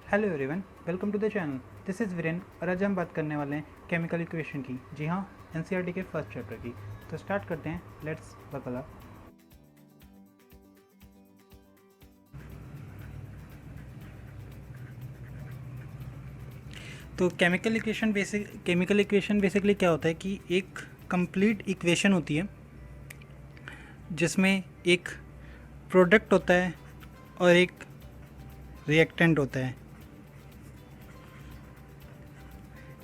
Hello everyone, welcome to the channel. This is Viren और आज हम बात करने वाले हैं केमिकल इक्वेशन की। जी हाँ, एनसीईआरटी के फर्स्ट चैप्टर की। तो स्टार्ट करते हैं, लेट्स बकल अप। तो केमिकल इक्वेशन बेसिकली क्या होता है कि एक कंप्लीट इक्वेशन होती है जिसमें एक प्रोडक्ट होता है और एक रिएक्टेंट होता है,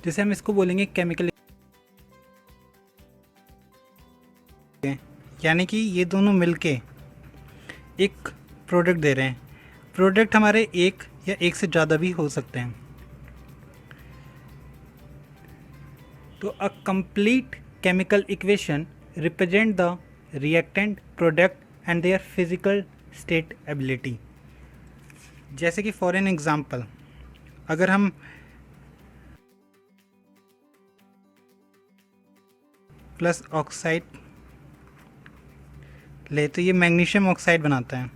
जैसे हम इसको बोलेंगे केमिकल, यानी कि ये दोनों मिलके एक प्रोडक्ट दे रहे हैं। प्रोडक्ट हमारे एक या एक से ज़्यादा भी हो सकते हैं। तो a complete chemical equation represent the reactant, product and their physical state ability. जैसे कि फॉर एन एग्जांपल, अगर हम प्लस ऑक्साइड ले तो ये मैग्नीशियम ऑक्साइड बनाता है,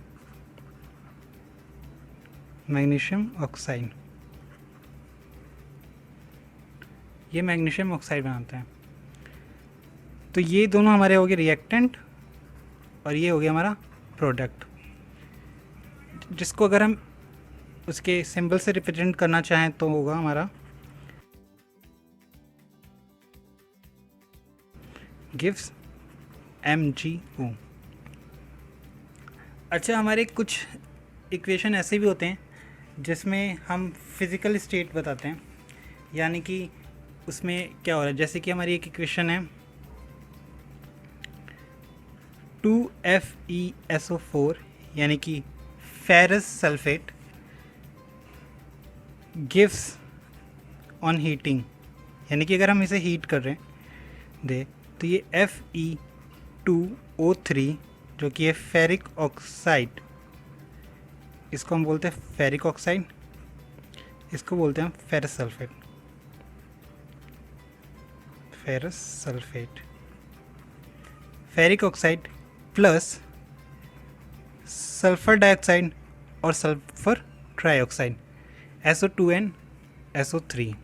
मैग्नीशियम ऑक्साइड, ये मैग्नीशियम ऑक्साइड बनाता है। तो ये दोनों हमारे हो गए रिएक्टेंट और ये हो गया हमारा प्रोडक्ट, जिसको अगर हम उसके सिंबल से रिप्रेजेंट करना चाहें तो होगा हमारा गिव्स MgO। अच्छा, हमारे कुछ इक्वेशन ऐसे भी होते हैं जिसमें हम फिज़िकल स्टेट बताते हैं, यानी कि उसमें क्या हो रहा है। जैसे कि हमारी एक इक्वेशन है 2FeSO4, यानी कि ferrous sulphate gives on heating, यानी कि अगर हम इसे हीट कर रहे हैं दे तो ये Fe2O3 जो कि है फेरिक ऑक्साइड, इसको हम बोलते हैं फेरिक ऑक्साइड, इसको बोलते हैं ferrous sulphate, ferrous sulphate, ferric oxide plus sulphur dioxide और सल्फर ट्राइऑक्साइड SO2N SO3,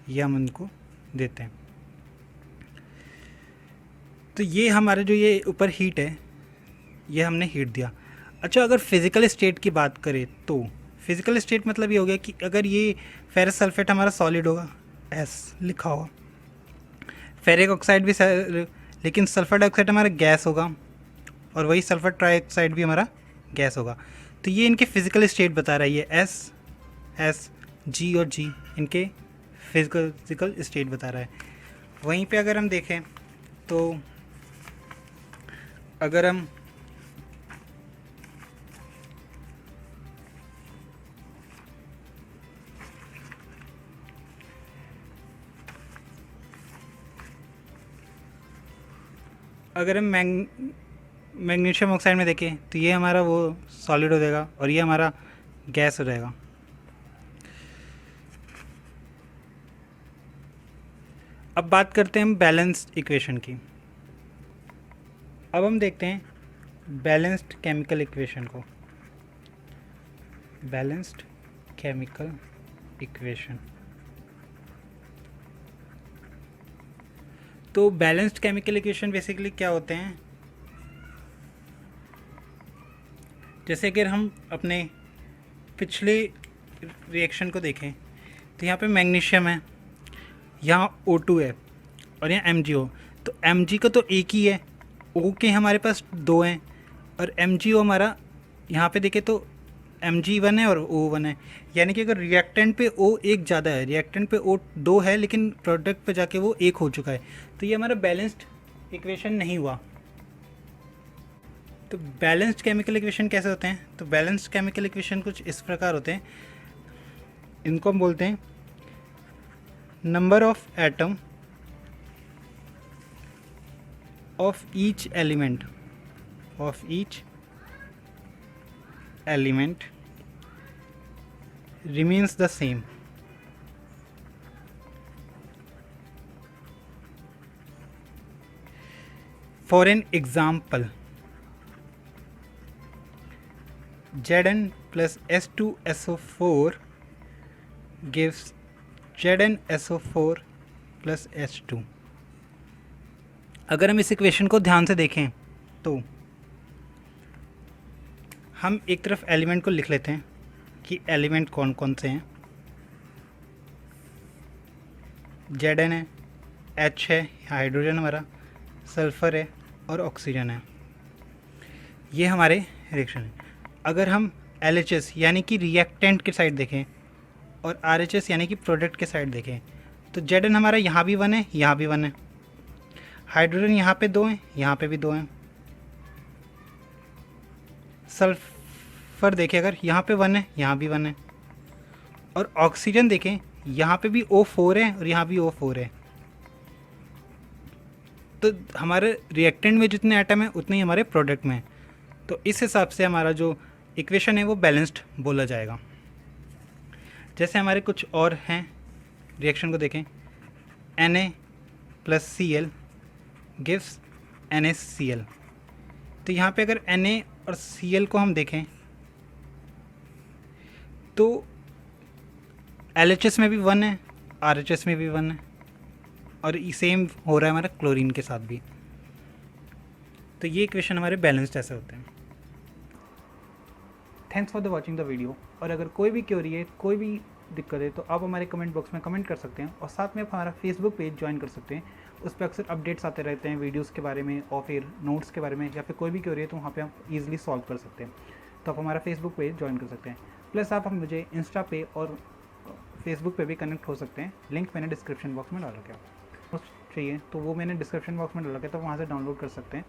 ये हम उनको देते हैं। तो ये हमारा जो ये ऊपर हीट है, ये हमने हीट दिया। अच्छा, अगर फिज़िकल स्टेट की बात करें तो फिज़िकल स्टेट मतलब ये हो गया कि अगर ये फेरस सल्फेट हमारा सॉलिड होगा, S लिखा होगा, फेरिक ऑक्साइड भी लेकिन सल्फर डाइऑक्साइड हमारा गैस होगा और वही सल्फर ट्राइऑक्साइड भी हमारा गैस होगा। तो ये इनके फिज़िकल स्टेट बता रहा है, ये S G और G इनके फिज़िकल स्टेट बता रहा है। वहीं पे अगर हम देखें तो अगर हम मैग्नीशियम ऑक्साइड में देखें तो ये हमारा वो सॉलिड हो जाएगा और ये हमारा गैस हो जाएगा। अब बात करते हैं हम बैलेंस्ड इक्वेशन की। अब हम देखते हैं बैलेंस्ड केमिकल इक्वेशन को। बैलेंस्ड केमिकल इक्वेशन, तो बैलेंस्ड केमिकल इक्वेशन बेसिकली क्या होते हैं, जैसे अगर हम अपने पिछले रिएक्शन को देखें तो यहाँ पे मैग्नीशियम है, यहाँ O2 है और यहाँ MgO। तो Mg का तो एक ही है, O के हमारे पास दो हैं और MgO हमारा यहाँ पे देखें तो Mg1 है और O1 है, यानी कि अगर रिएक्टेंट पे O एक ज़्यादा है, रिएक्टेंट पे O दो है लेकिन प्रोडक्ट पे जाके वो एक हो चुका है, तो ये हमारा बैलेंस्ड इक्वेशन नहीं हुआ। तो बैलेंस्ड केमिकल इक्वेशन कैसे होते हैं, तो बैलेंस्ड केमिकल इक्वेशन कुछ इस प्रकार होते हैं। इनको हम बोलते हैं number of atom of each element remains the same. For an example, Zn plus S2SO4 gives ZnSO4 plus H2। अगर हम इस इक्वेशन को ध्यान से देखें तो हम एक तरफ एलिमेंट को लिख लेते हैं कि एलिमेंट कौन कौन से हैं। Zn है, H है, हाइड्रोजन हमारा, सल्फ़र है और ऑक्सीजन है। ये हमारे रिएक्शन है। अगर हम LHS यानी कि रिएक्टेंट के साइड देखें और RHS यानी कि प्रोडक्ट के साइड देखें तो Zn हमारा यहाँ भी 1 है, यहाँ भी 1 है। हाइड्रोजन यहाँ पे 2 हैं, यहाँ पे भी 2 हैं। सल्फ़र देखें अगर यहाँ पे 1 है, यहाँ भी 1 है। और ऑक्सीजन देखें यहाँ पे भी O4 है और यहाँ भी O4 है। तो हमारे रिएक्टेंट में जितने एटम हैं उतने ही हमारे प्रोडक्ट में हैं। तो इस हिसाब से हमारा जो इक्वेशन है वो बैलेंस्ड बोला जाएगा। जैसे हमारे कुछ और हैं, रिएक्शन को देखें। Na plus Cl gives NaCl। तो यहाँ पे अगर Na और Cl को हम देखें तो LHS में भी 1 है, RHS में भी 1 है और सेम हो रहा है हमारा क्लोरीन के साथ भी। तो ये इक्वेशन हमारे बैलेंस्ड ऐसे होते हैं। Thanks for the watching the video. और अगर कोई भी क्वेरी है, कोई भी दिक्कत है तो आप हमारे कमेंट बॉक्स में कमेंट कर सकते हैं और साथ में आप हमारा फेसबुक पेज ज्वाइन कर सकते हैं। उस पर अक्सर अपडेट्स आते रहते हैं वीडियोस के बारे में और फिर नोट्स के बारे में, या फिर कोई भी क्वेरी है तो वहाँ पे आप इजीली सॉल्व कर सकते हैं। तो आप हमारा फेसबुक पेज ज्वाइन कर सकते हैं। प्लस आप हम मुझे इंस्टा पे और फेसबुक पे भी कनेक्ट हो सकते हैं। लिंक मैंने डिस्क्रिप्शन बॉक्स में डाला। क्या चाहिए तो वो मैंने डिस्क्रिप्शन बॉक्स में डाला, तो वहाँ से डाउनलोड कर सकते हैं।